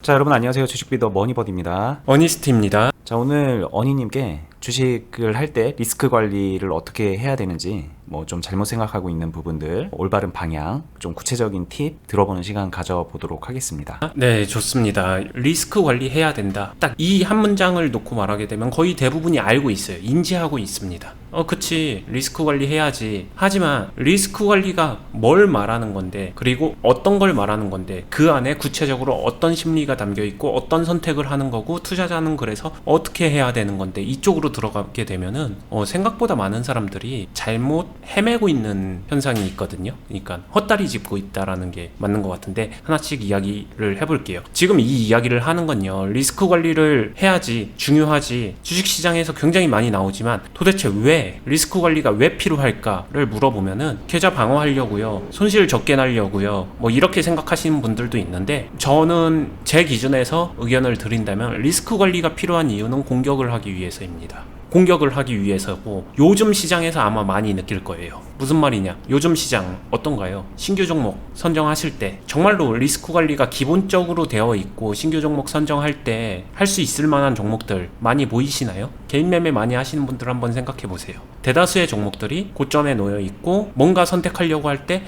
자, 여러분 안녕하세요. 주식비더 머니버드입니다. 어니스트입니다. 자, 오늘 어니님께 주식을 할 때 리스크 관리를 어떻게 해야 되는지, 뭐 좀 잘못 생각하고 있는 부분들, 올바른 방향, 좀 구체적인 팁 들어보는 시간 가져보도록 하겠습니다. 네, 좋습니다. 리스크 관리해야 된다. 딱 이 한 문장을 놓고 말하게 되면 거의 대부분이 알고 있어요. 인지하고 있습니다. 그치. 리스크 관리해야지. 하지만 리스크 관리가 뭘 말하는 건데, 그리고 어떤 걸 말하는 건데, 그 안에 구체적으로 어떤 심리가 담겨 있고 어떤 선택을 하는 거고, 투자자는 그래서 어떻게 해야 되는 건데, 이쪽으로 들어가게 되면은 생각보다 많은 사람들이 잘못 헤매고 있는 현상이 있거든요. 그러니까 헛다리 짚고 있다라는 게 맞는 것 같은데, 하나씩 이야기를 해볼게요. 지금 이 이야기를 하는 건요, 리스크 관리를 해야지, 중요하지, 주식시장에서 굉장히 많이 나오지만 도대체 왜 리스크 관리가 왜 필요할까를 물어보면은 계좌 방어하려고요, 손실 적게 날려고요, 뭐 이렇게 생각하시는 분들도 있는데, 저는 제 기준에서 의견을 드린다면 리스크 관리가 필요한 이유는 공격을 하기 위해서입니다. 공격을 하기 위해서고, 요즘 시장에서 아마 많이 느낄 거예요. 무슨 말이냐? 요즘 시장 어떤가요? 신규 종목 선정하실 때 정말로 리스크 관리가 기본적으로 되어 있고, 신규 종목 선정할 때 할 수 있을 만한 종목들 많이 보이시나요? 개인 매매 많이 하시는 분들 한번 생각해 보세요. 대다수의 종목들이 고점에 놓여 있고, 뭔가 선택하려고 할 때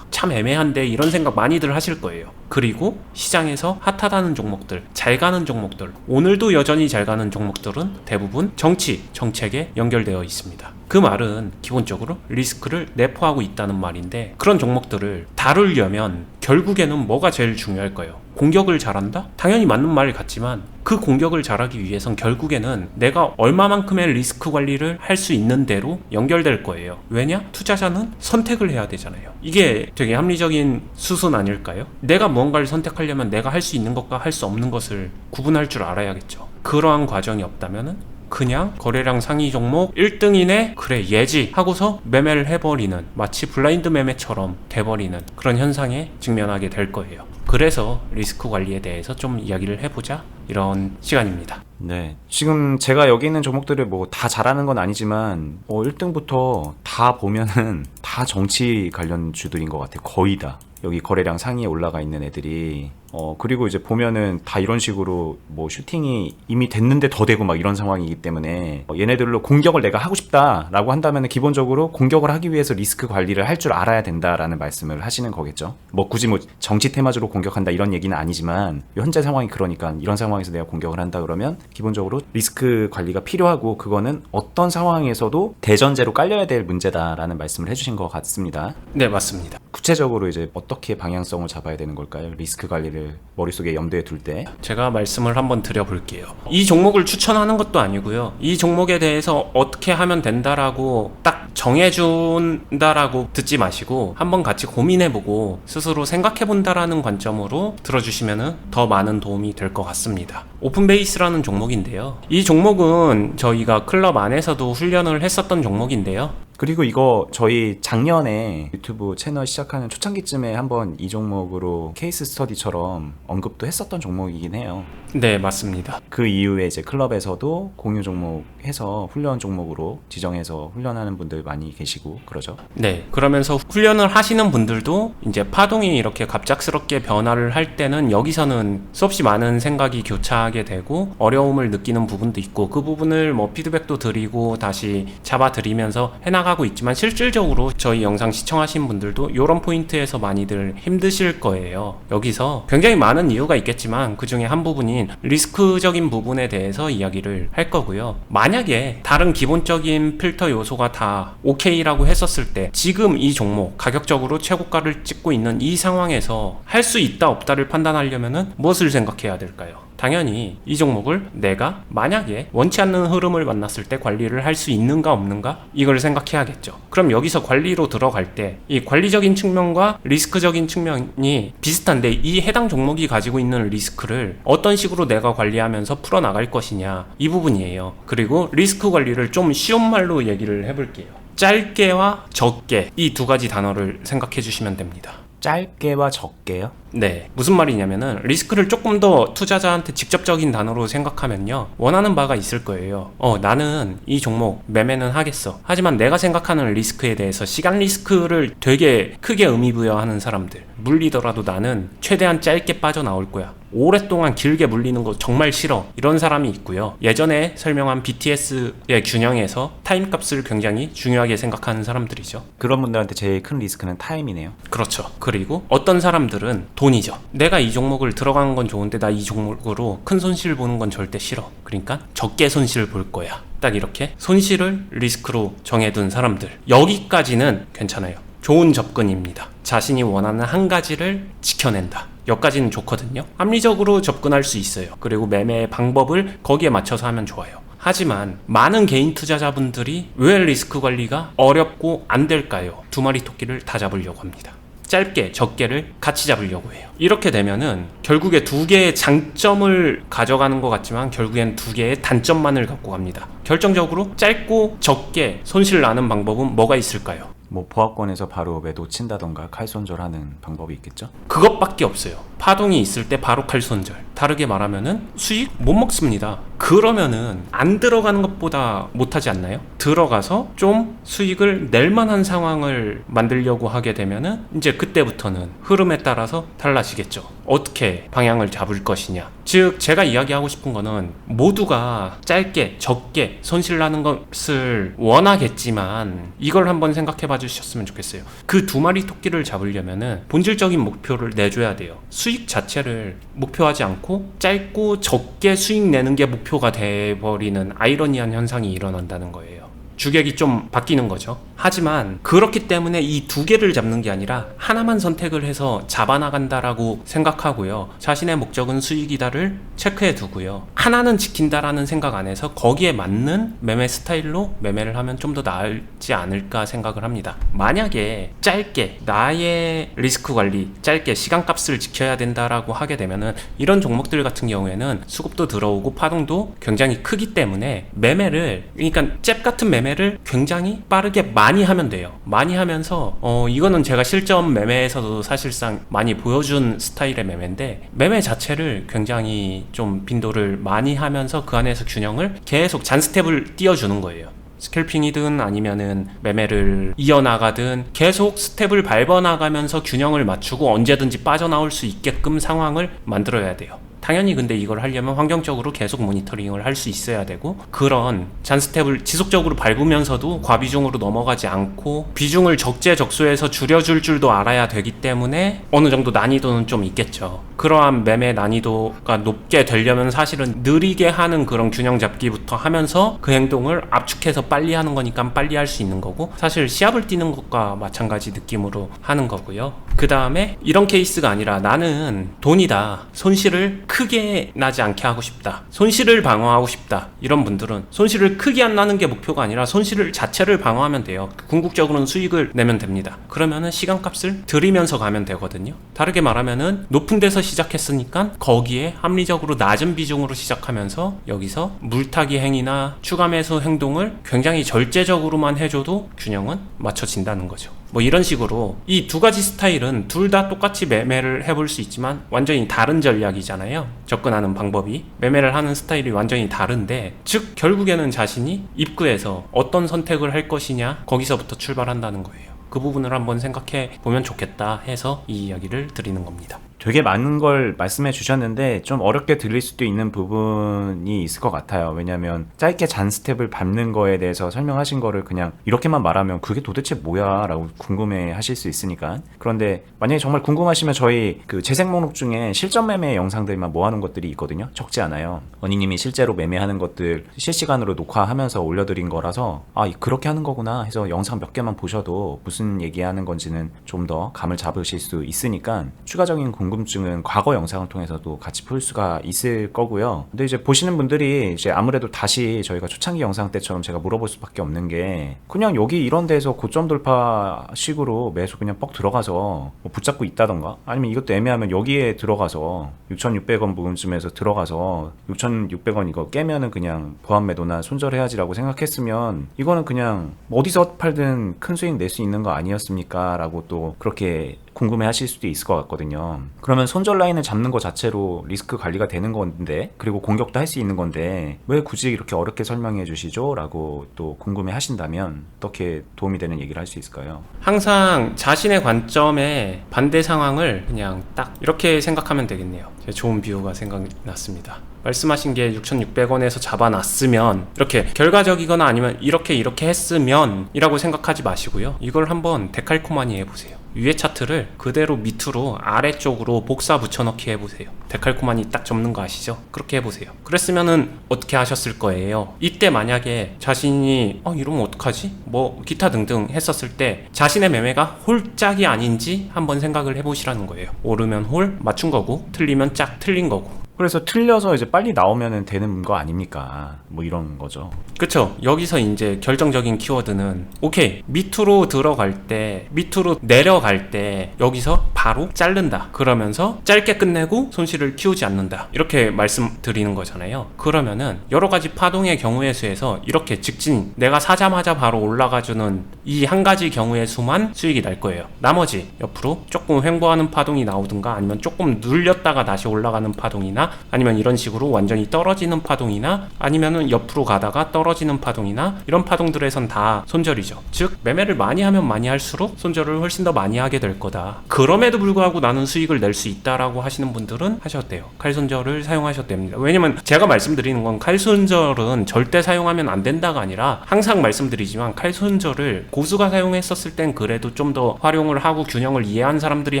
참 애매한데 이런 생각 많이들 하실 거예요. 그리고 시장에서 핫하다는 종목들, 잘 가는 종목들, 오늘도 여전히 잘 가는 종목들은 대부분 정책에 연결되어 있습니다. 그 말은 기본적으로 리스크를 내포하고 있다는 말인데, 그런 종목들을 다루려면 결국에는 뭐가 제일 중요할까요? 공격을 잘한다? 당연히 맞는 말 같지만, 그 공격을 잘하기 위해선 결국에는 내가 얼마만큼의 리스크 관리를 할 수 있는 대로 연결될 거예요. 왜냐? 투자자는 선택을 해야 되잖아요. 이게 되게 합리적인 수순 아닐까요? 내가 무언가를 선택하려면 내가 할 수 있는 것과 할 수 없는 것을 구분할 줄 알아야겠죠. 그러한 과정이 없다면은 그냥 거래량 상위 종목 1등이네, 그래 예지 하고서 매매를 해버리는, 마치 블라인드 매매처럼 돼버리는 그런 현상에 직면하게 될 거예요. 그래서 리스크 관리에 대해서 좀 이야기를 해보자, 이런 시간입니다. 네, 지금 제가 여기 있는 종목들을 뭐 다 잘하는 건 아니지만 1등부터 다 보면은 다 정치 관련 주들인 것 같아요. 거의 다. 여기 거래량 상위에 올라가 있는 애들이 그리고 이제 보면은 다 이런 식으로 뭐 슈팅이 이미 됐는데 더 되고 막 이런 상황이기 때문에, 얘네들로 공격을 내가 하고 싶다라고 한다면은 기본적으로 공격을 하기 위해서 리스크 관리를 할 줄 알아야 된다라는 말씀을 하시는 거겠죠. 뭐 굳이 뭐 정치 테마주로 공격한다 이런 얘기는 아니지만, 현재 상황이 그러니까 이런 상황에서 내가 공격을 한다 그러면 기본적으로 리스크 관리가 필요하고, 그거는 어떤 상황에서도 대전제로 깔려야 될 문제다라는 말씀을 해주신 것 같습니다. 네, 맞습니다. 구체적으로 이제 어떻게 방향성을 잡아야 되는 걸까요? 리스크 관리를 머릿속에 염두에 둘 때. 제가 말씀을 한번 드려볼게요. 이 종목을 추천하는 것도 아니고요, 이 종목에 대해서 어떻게 하면 된다라고 딱 정해준다라고 듣지 마시고 한번 같이 고민해보고 스스로 생각해본다라는 관점으로 들어주시면 더 많은 도움이 될 것 같습니다. 오픈베이스라는 종목인데요, 이 종목은 저희가 클럽 안에서도 훈련을 했었던 종목인데요, 그리고 이거 저희 작년에 유튜브 채널 시작하는 초창기쯤에 한번 이 종목으로 케이스 스터디처럼 언급도 했었던 종목이긴 해요. 네, 맞습니다. 그 이후에 이제 클럽에서도 공유 종목 해서 훈련 종목으로 지정해서 훈련하는 분들 많이 계시고 그러죠. 네, 그러면서 훈련을 하시는 분들도 이제 파동이 이렇게 갑작스럽게 변화를 할 때는 여기서는 수없이 많은 생각이 교차하게 되고 어려움을 느끼는 부분도 있고, 그 부분을 뭐 피드백도 드리고 다시 잡아드리면서 해나가고 있지만, 실질적으로 저희 영상 시청하신 분들도 이런 포인트에서 많이들 힘드실 거예요. 여기서 굉장히 많은 이유가 있겠지만 그 중에 한 부분인 리스크적인 부분에 대해서 이야기를 할 거고요. 만약에 다른 기본적인 필터 요소가 다 오케이라고 했었을 때, 지금 이 종목 가격적으로 최고가를 찍고 있는 이 상황에서 할 수 있다 없다를 판단하려면은 무엇을 생각해야 될까요? 당연히 이 종목을 내가 만약에 원치 않는 흐름을 만났을 때 관리를 할 수 있는가 없는가, 이걸 생각해야겠죠. 그럼 여기서 관리로 들어갈 때 이 관리적인 측면과 리스크적인 측면이 비슷한데, 이 해당 종목이 가지고 있는 리스크를 어떤 식으로 내가 관리하면서 풀어나갈 것이냐, 이 부분이에요. 그리고 리스크 관리를 좀 쉬운 말로 얘기를 해볼게요. 짧게와 적게, 이 두 가지 단어를 생각해 주시면 됩니다. 짧게와 적게요? 네, 무슨 말이냐면은 리스크를 조금 더 투자자한테 직접적인 단어로 생각하면요, 원하는 바가 있을 거예요. 나는 이 종목 매매는 하겠어. 하지만 내가 생각하는 리스크에 대해서 시간 리스크를 되게 크게 의미부여하는 사람들, 물리더라도 나는 최대한 짧게 빠져나올 거야. 오랫동안 길게 물리는 거 정말 싫어. 이런 사람이 있고요. 예전에 설명한 BTS의 균형에서 타임값을 굉장히 중요하게 생각하는 사람들이죠. 그런 분들한테 제일 큰 리스크는 타임이네요. 그렇죠. 그리고 어떤 사람들은 돈이죠. 내가 이 종목을 들어간 건 좋은데 나 이 종목으로 큰 손실 보는 건 절대 싫어. 그러니까 적게 손실 볼 거야. 딱 이렇게 손실을 리스크로 정해둔 사람들, 여기까지는 괜찮아요. 좋은 접근입니다. 자신이 원하는 한 가지를 지켜낸다. 여기까지는 좋거든요. 합리적으로 접근할 수 있어요. 그리고 매매의 방법을 거기에 맞춰서 하면 좋아요. 하지만 많은 개인 투자자분들이 왜 리스크 관리가 어렵고 안 될까요? 두 마리 토끼를 다 잡으려고 합니다. 짧게 적게를 같이 잡으려고 해요. 이렇게 되면은 결국에 두 개의 장점을 가져가는 것 같지만 결국엔 두 개의 단점만을 갖고 갑니다. 결정적으로 짧고 적게 손실 나는 방법은 뭐가 있을까요? 뭐 보합권에서 바로 매도 친다던가 칼 손절하는 방법이 있겠죠? 그것밖에 없어요. 파동이 있을 때 바로 칼 손절. 다르게 말하면은 수익 못 먹습니다. 그러면은 안 들어가는 것보다 못하지 않나요? 들어가서 좀 수익을 낼 만한 상황을 만들려고 하게 되면은 이제 그때부터는 흐름에 따라서 달라지겠죠. 어떻게 방향을 잡을 것이냐. 즉 제가 이야기하고 싶은 거는 모두가 짧게 적게 손실 나는 것을 원하겠지만 이걸 한번 생각해 봐 주셨으면 좋겠어요. 그 두 마리 토끼를 잡으려면은 본질적인 목표를 내줘야 돼요. 수익 자체를 목표하지 않고 짧고 적게 수익 내는 게 목표가 돼버리는 아이러니한 현상이 일어난다는 거예요. 주객이 좀 바뀌는 거죠. 하지만 그렇기 때문에 이 두 개를 잡는 게 아니라 하나만 선택을 해서 잡아나간다라고 생각하고요. 자신의 목적은 수익이다를 체크해 두고요. 하나는 지킨다라는 생각 안에서 거기에 맞는 매매 스타일로 매매를 하면 좀 더 나을지 않을까 생각을 합니다. 만약에 짧게 나의 리스크 관리, 짧게 시간값을 지켜야 된다라고 하게 되면은 이런 종목들 같은 경우에는 수급도 들어오고 파동도 굉장히 크기 때문에 매매를, 그러니까 잽 같은 매매를 굉장히 빠르게 많이 하면 돼요. 많이 하면서 이거는 제가 실전 매매에서도 사실상 많이 보여준 스타일의 매매인데, 매매 자체를 굉장히 좀 빈도를 많이 하면서 그 안에서 균형을 계속 잔스텝을 띄워주는 거예요. 스캘핑이든 아니면은 매매를 이어나가든 계속 스텝을 밟아나가면서 균형을 맞추고 언제든지 빠져나올 수 있게끔 상황을 만들어야 돼요. 당연히 근데 이걸 하려면 환경적으로 계속 모니터링을 할 수 있어야 되고, 그런 잔스텝을 지속적으로 밟으면서도 과비중으로 넘어가지 않고 비중을 적재적소에서 줄여줄 줄도 알아야 되기 때문에 어느 정도 난이도는 좀 있겠죠. 그러한 매매 난이도가 높게 되려면 사실은 느리게 하는 그런 균형 잡기부터 하면서 그 행동을 압축해서 빨리 하는 거니까 빨리 할 수 있는 거고, 사실 시합을 뛰는 것과 마찬가지 느낌으로 하는 거고요. 그 다음에 이런 케이스가 아니라 나는 돈이다, 손실을 크게 나지 않게 하고 싶다, 손실을 방어하고 싶다, 이런 분들은 손실을 크게 안 나는 게 목표가 아니라 손실을 자체를 방어하면 돼요. 궁극적으로는 수익을 내면 됩니다. 그러면은 시간값을 들이면서 가면 되거든요. 다르게 말하면은 높은 데서 시작했으니까 거기에 합리적으로 낮은 비중으로 시작하면서 여기서 물타기 행위나 추가 매수 행동을 굉장히 절제적으로만 해줘도 균형은 맞춰진다는 거죠. 뭐 이런 식으로 이 두 가지 스타일은 둘 다 똑같이 매매를 해볼 수 있지만 완전히 다른 전략이잖아요. 접근하는 방법이, 매매를 하는 스타일이 완전히 다른데, 즉 결국에는 자신이 입구에서 어떤 선택을 할 것이냐, 거기서부터 출발한다는 거예요. 그 부분을 한번 생각해 보면 좋겠다 해서 이 이야기를 드리는 겁니다. 되게 많은 걸 말씀해 주셨는데 좀 어렵게 들릴 수도 있는 부분이 있을 것 같아요. 왜냐하면 짧게 잔 스텝을 밟는 거에 대해서 설명하신 거를 그냥 이렇게만 말하면 그게 도대체 뭐야 라고 궁금해 하실 수 있으니까. 그런데 만약에 정말 궁금하시면 저희 그 재생 목록 중에 실전 매매 영상들만 모아놓은 것들이 있거든요. 적지 않아요. 언니님이 실제로 매매하는 것들 실시간으로 녹화하면서 올려드린 거라서 그렇게 하는 거구나 해서 영상 몇 개만 보셔도 무슨 얘기하는 건지는 좀 더 감을 잡으실 수 있으니까 추가적인 궁금증은 과거 영상을 통해서도 같이 풀 수가 있을 거고요. 근데 이제 보시는 분들이 이제 아무래도 다시 저희가 초창기 영상 때처럼 제가 물어볼 수밖에 없는 게, 그냥 여기 이런 데서 고점 돌파 식으로 매수 그냥 뻑 들어가서 뭐 붙잡고 있다던가, 아니면 이것도 애매하면 여기에 들어가서 6,600원 부근쯤에서 들어가서 6,600원 이거 깨면은 그냥 보합 매도나 손절해야지라고 생각했으면 이거는 그냥 어디서 팔든 큰 수익 낼 수 있는 거 아니었습니까? 라고 또 그렇게 궁금해 하실 수도 있을 것 같거든요. 그러면 손절 라인을 잡는 것 자체로 리스크 관리가 되는 건데, 그리고 공격도 할 수 있는 건데 왜 굳이 이렇게 어렵게 설명해 주시죠? 라고 또 궁금해 하신다면 어떻게 도움이 되는 얘기를 할 수 있을까요? 항상 자신의 관점에 반대 상황을 그냥 딱 이렇게 생각하면 되겠네요. 좋은 비유가 생각났습니다. 말씀하신 게 6,600원에서 잡아놨으면 이렇게 결과적이거나 아니면 이렇게 했으면 이라고 생각하지 마시고요. 이걸 한번 데칼코마니 해보세요. 위에 차트를 그대로 밑으로 아래쪽으로 복사 붙여넣기 해보세요. 데칼코마니 딱 접는 거 아시죠? 그렇게 해보세요. 그랬으면은 어떻게 하셨을 거예요? 이때 만약에 자신이 이러면 어떡하지? 뭐 기타 등등 했었을 때 자신의 매매가 홀짝이 아닌지 한번 생각을 해보시라는 거예요. 오르면 홀 맞춘 거고 틀리면 짝 틀린 거고. 그래서 틀려서 이제 빨리 나오면 되는 거 아닙니까? 뭐 이런 거죠. 그쵸. 여기서 이제 결정적인 키워드는 오케이 밑으로 들어갈 때 밑으로 내려갈 때 여기서 바로 자른다 그러면서 짧게 끝내고 손실을 키우지 않는다 이렇게 말씀드리는 거잖아요. 그러면은 여러가지 파동의 경우의 수에서 이렇게 직진 내가 사자마자 바로 올라가주는 이 한 가지 경우의 수만 수익이 날 거예요. 나머지 옆으로 조금 횡보하는 파동이 나오든가 아니면 조금 눌렸다가 다시 올라가는 파동이나 아니면 이런 식으로 완전히 떨어지는 파동이나 아니면은 옆으로 가다가 떨어지는 파동이나 이런 파동들에선 다 손절이죠. 즉 매매를 많이 하면 많이 할수록 손절을 훨씬 더 많이 하게 될 거다. 그럼에도 불구하고 나는 수익을 낼 수 있다라고 하시는 분들은 하셔도 돼요. 칼손절을 사용하셔도 됩니다. 왜냐면 제가 말씀드리는 건 칼손절은 절대 사용하면 안 된다가 아니라 항상 말씀드리지만 칼손절을 고수가 사용했었을 땐 그래도 좀 더 활용을 하고 균형을 이해한 사람들이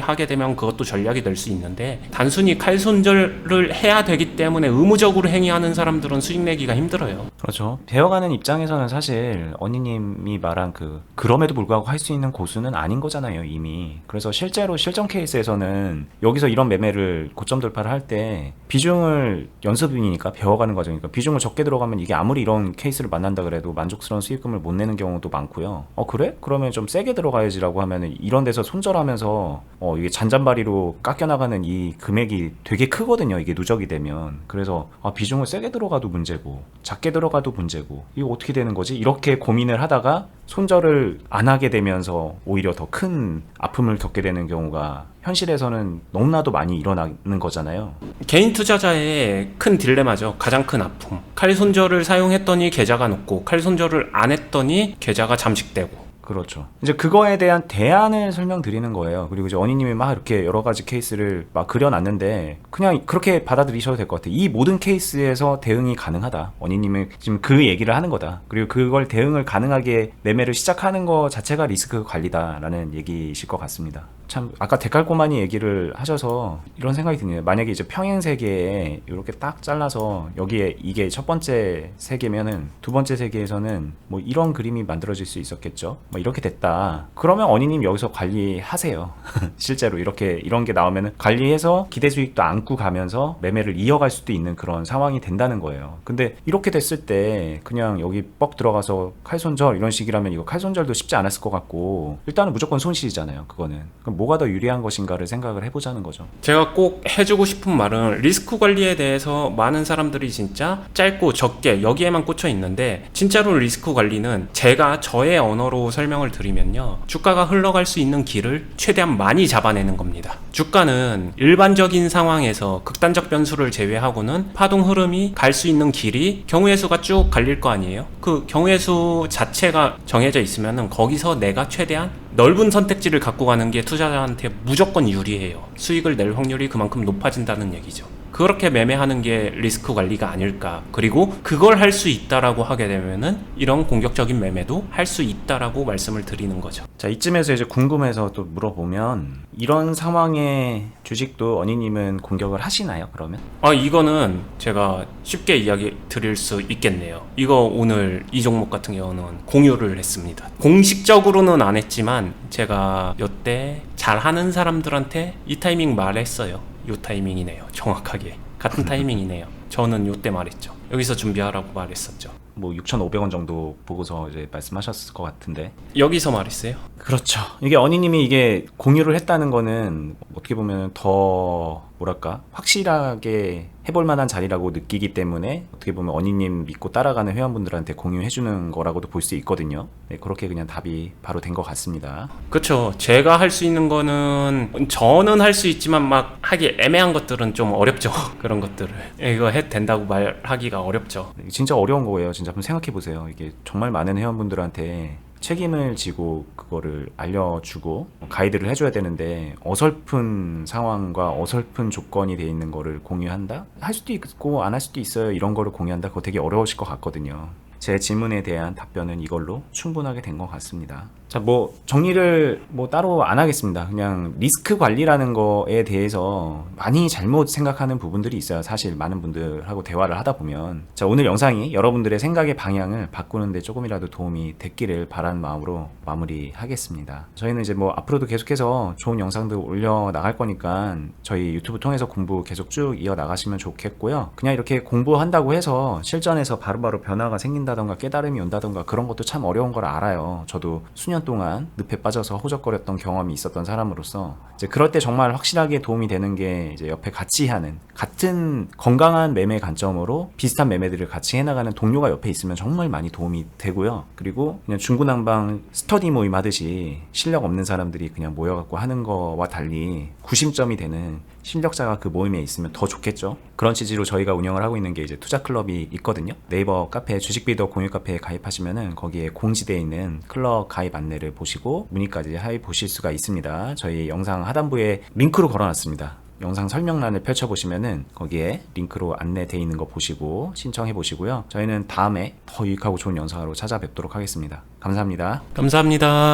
하게 되면 그것도 전략이 될 수 있는데 단순히 칼손절을 해야 되기 때문에 의무적으로 행위하는 사람들은 수익 내기가 힘들어요. 그렇죠. 배워가는 입장에서는 사실 언니님이 말한 그럼에도 불구하고 할 수 있는 고수는 아닌 거잖아요, 이미. 그래서 실제로 실전 케이스에서는 여기서 이런 매매를 고점 돌파를 할 때 비중을 연습이니까 배워가는 과정이니까 비중을 적게 들어가면 이게 아무리 이런 케이스를 만난다 그래도 만족스러운 수익금을 못 내는 경우도 많고요. 그래? 그러면 좀 세게 들어가야지라고 하면은 이런 데서 손절하면서 이게 잔잔바리로 깎여나가는 이 금액이 되게 크거든요. 이게 누적이 되면. 그래서 비중을 세게 들어가도 문제고 작게 들어가도 문제고 이거 어떻게 되는 거지? 이렇게 고민을 하다가 손절을 안 하게 되면서 오히려 더 큰 아픔을 겪게 되는 경우가 현실에서는 너무나도 많이 일어나는 거잖아요. 개인 투자자의 큰 딜레마죠. 가장 큰 아픔. 칼 손절을 사용했더니 계좌가 높고 칼 손절을 안 했더니 계좌가 잠식되고. 그렇죠. 이제 그거에 대한 대안을 설명드리는 거예요. 그리고 이제 언니님이 막 이렇게 여러 가지 케이스를 막 그려놨는데 그냥 그렇게 받아들이셔도 될 것 같아요. 이 모든 케이스에서 대응이 가능하다. 언니님은 지금 그 얘기를 하는 거다. 그리고 그걸 대응을 가능하게 매매를 시작하는 거 자체가 리스크 관리다라는 얘기이실 것 같습니다. 참 아까 데칼코마니 얘기를 하셔서 이런 생각이 드네요. 만약에 이제 평행 세계에 이렇게 딱 잘라서 여기에 이게 첫 번째 세계면은 두 번째 세계에서는 뭐 이런 그림이 만들어질 수 있었겠죠. 뭐 이렇게 됐다. 그러면 언니님 여기서 관리하세요. 실제로 이런 게 나오면은 관리해서 기대 수익도 안고 가면서 매매를 이어갈 수도 있는 그런 상황이 된다는 거예요. 근데 이렇게 됐을 때 그냥 여기 뻑 들어가서 칼손절 이런 식이라면 이거 칼손절도 쉽지 않았을 것 같고 일단은 무조건 손실이잖아요. 그거는. 그럼 뭐가 더 유리한 것인가를 생각을 해보자는 거죠. 제가 꼭 해주고 싶은 말은 리스크 관리에 대해서 많은 사람들이 진짜 짧고 적게 여기에만 꽂혀 있는데 진짜로 리스크 관리는 제가 저의 언어로 설명을 드리면요. 주가가 흘러갈 수 있는 길을 최대한 많이 잡아내는 겁니다. 주가는 일반적인 상황에서 극단적 변수를 제외하고는 파동 흐름이 갈 수 있는 길이 경우의 수가 쭉 갈릴 거 아니에요? 그 경우의 수 자체가 정해져 있으면은 거기서 내가 최대한 넓은 선택지를 갖고 가는 게 투자자한테 무조건 유리해요. 수익을 낼 확률이 그만큼 높아진다는 얘기죠. 그렇게 매매하는 게 리스크 관리가 아닐까. 그리고 그걸 할 수 있다라고 하게 되면은 이런 공격적인 매매도 할 수 있다라고 말씀을 드리는 거죠. 자, 이쯤에서 이제 궁금해서 또 물어보면 이런 상황의 주식도 언니님은 공격을 하시나요, 그러면? 이거는 제가 쉽게 이야기 드릴 수 있겠네요. 이거 오늘 이 종목 같은 경우는 공유를 했습니다. 공식적으로는 안 했지만 제가 이때 잘하는 사람들한테 이 타이밍 말했어요. 요 타이밍이네요. 정확하게 같은 타이밍이네요. 저는 요때 말했죠. 여기서 준비하라고 말했었죠. 뭐 6,500원 정도 보고서 이제 말씀하셨을 것 같은데. 여기서 말했어요. 그렇죠. 이게 언니님이 이게 공유를 했다는 거는 어떻게 보면 더 뭐랄까 확실하게 해볼 만한 자리라고 느끼기 때문에 어떻게 보면 언니님 믿고 따라가는 회원분들한테 공유해주는 거라고도 볼 수 있거든요. 네, 그렇게 그냥 답이 바로 된 것 같습니다. 그렇죠. 제가 할 수 있는 거는 저는 할 수 있지만 막 하기 애매한 것들은 좀 어렵죠. 그런 것들을 이거 해도 된다고 말하기가 어렵죠. 네, 진짜 어려운 거예요. 진짜 한번 생각해 보세요. 이게 정말 많은 회원분들한테 책임을 지고 그거를 알려주고 가이드를 해줘야 되는데 어설픈 상황과 어설픈 조건이 돼 있는 거를 공유한다? 할 수도 있고 안 할 수도 있어요. 이런 거를 공유한다? 그거 되게 어려우실 것 같거든요. 제 질문에 대한 답변은 이걸로 충분하게 된 것 같습니다. 자, 뭐 정리를 뭐 따로 안 하겠습니다. 그냥 리스크 관리라는 거에 대해서 많이 잘못 생각하는 부분들이 있어요. 사실 많은 분들하고 대화를 하다 보면. 자, 오늘 영상이 여러분들의 생각의 방향을 바꾸는데 조금이라도 도움이 됐기를 바라는 마음으로 마무리하겠습니다. 저희는 이제 뭐 앞으로도 계속해서 좋은 영상들 올려 나갈 거니까 저희 유튜브 통해서 공부 계속 쭉 이어 나가시면 좋겠고요. 그냥 이렇게 공부한다고 해서 실전에서 바로바로 변화가 생긴다던가 깨달음이 온다던가 그런 것도 참 어려운 걸 알아요. 저도 수년 동안 늪에 빠져서 호적거렸던 경험이 있었던 사람으로서 이제 그럴 때 정말 확실하게 도움이 되는 게 이제 옆에 같이 하는 같은 건강한 매매 관점으로 비슷한 매매들을 같이 해나가는 동료가 옆에 있으면 정말 많이 도움이 되고요. 그리고 그냥 중구난방 스터디 모임 하듯이 실력 없는 사람들이 그냥 모여갖고 하는 거와 달리 구심점이 되는 실력자가 그 모임에 있으면 더 좋겠죠. 그런 취지로 저희가 운영을 하고 있는 게 이제 투자클럽이 있거든요. 네이버 카페 주식비더 공유 카페에 가입하시면은 거기에 공지되어 있는 클럽 가입 안내를 보시고 문의까지 하여 보실 수가 있습니다. 저희 영상 하단부에 링크로 걸어놨습니다. 영상 설명란을 펼쳐보시면은 거기에 링크로 안내되어 있는 거 보시고 신청해 보시고요. 저희는 다음에 더 유익하고 좋은 영상으로 찾아뵙도록 하겠습니다. 감사합니다. 감사합니다.